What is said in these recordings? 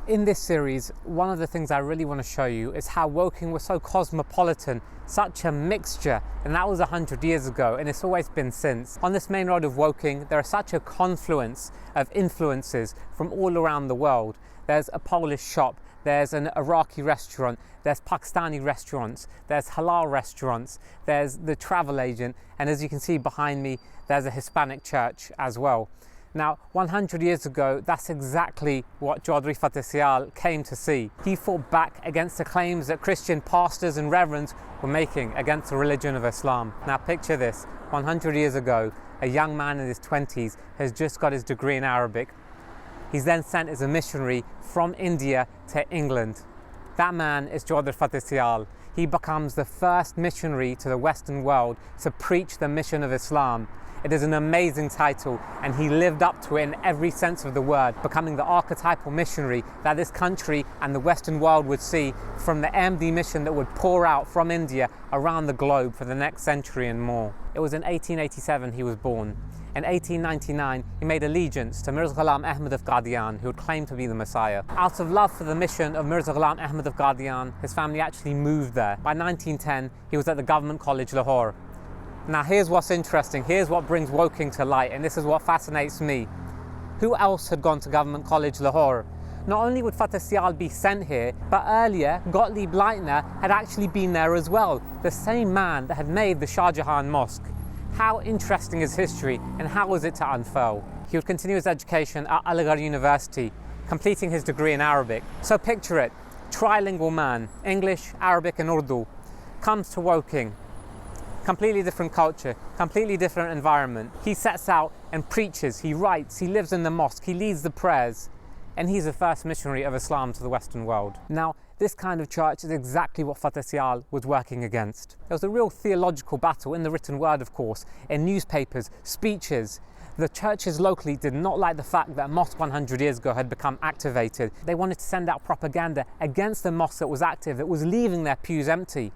In this series, one of the things I really want to show you is how Woking was so cosmopolitan, such a mixture, and that was 100 years ago, and it's always been since. On this main road of Woking, there is such a confluence of influences from all around the world. There's a Polish shop, there's an Iraqi restaurant, there's Pakistani restaurants, there's halal restaurants, there's the travel agent, and as you can see behind me, there's a Hispanic church as well. Now, 100 years ago, that's exactly what Chaudhry Fateh Sial came to see. He fought back against the claims that Christian pastors and reverends were making against the religion of Islam. Now, picture this, 100 years ago, a young man in his 20s has just got his degree in Arabic. He's then sent as a missionary from India to England. That man is Chaudhry Fateh Sial. He becomes the first missionary to the Western world to preach the mission of Islam. It is an amazing title, and he lived up to it in every sense of the word, becoming the archetypal missionary that this country and the Western world would see from the MD mission that would pour out from India around the globe for the next century and more. It was in 1887 he was born. In 1899, he made allegiance to Mirza Ghulam Ahmad of Qadian, who would claim to be the Messiah. Out of love for the mission of Mirza Ghulam Ahmad of Qadian, his family actually moved there. By 1910, he was at the Government College, Lahore. Now here's what's interesting, here's what brings Woking to light, and this is what fascinates me. Who else had gone to Government College, Lahore? Not only would Fateh Sial be sent here, but earlier Gottlieb Leitner had actually been there as well, the same man that had made the Shah Jahan Mosque. How interesting is history, and how was it to unfurl? He would continue his education at Aligarh University, completing his degree in Arabic. So picture it, trilingual man, English, Arabic and Urdu, comes to Woking. Completely different culture, completely different environment. He sets out and preaches, he writes, he lives in the mosque, he leads the prayers, and he's the first missionary of Islam to the Western world. Now, this kind of church is exactly what Fateh Sial was working against. There was a real theological battle in the written word, of course, in newspapers, speeches. The churches locally did not like the fact that a mosque 100 years ago had become activated. They wanted to send out propaganda against the mosque that was active, that was leaving their pews empty.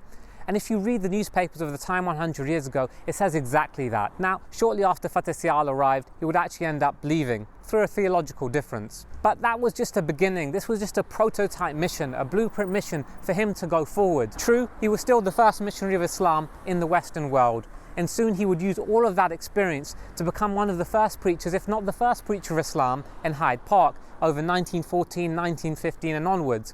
And if you read the newspapers of the time 100 years ago, it says exactly that. Now, shortly after Fateh Sial arrived, he would actually end up leaving through a theological difference. But that was just a beginning. This was just a prototype mission, a blueprint mission for him to go forward. True, he was still the first missionary of Islam in the Western world. And soon he would use all of that experience to become one of the first preachers, if not the first preacher of Islam, in Hyde Park over 1914, 1915 and onwards.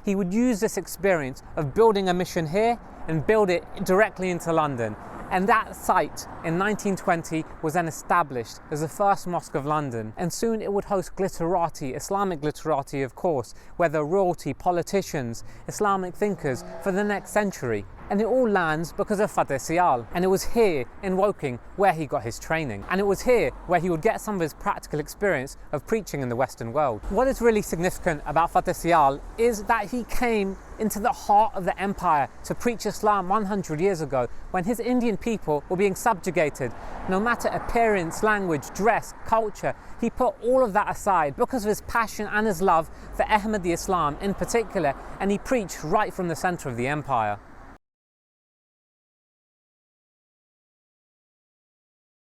He would use this experience of building a mission here and build it directly into London. And that site in 1920 was then established as the first mosque of London. And soon it would host glitterati, Islamic glitterati of course, whether royalty, politicians, Islamic thinkers for the next century. And it all lands because of Fateh Sial. And it was here in Woking where he got his training. And it was here where he would get some of his practical experience of preaching in the Western world. What is really significant about Fateh Sial is that he came into the heart of the empire to preach Islam 100 years ago when his Indian people were being subjugated. No matter appearance, language, dress, culture, he put all of that aside because of his passion and his love for Ahmadi Islam in particular, and he preached right from the center of the empire.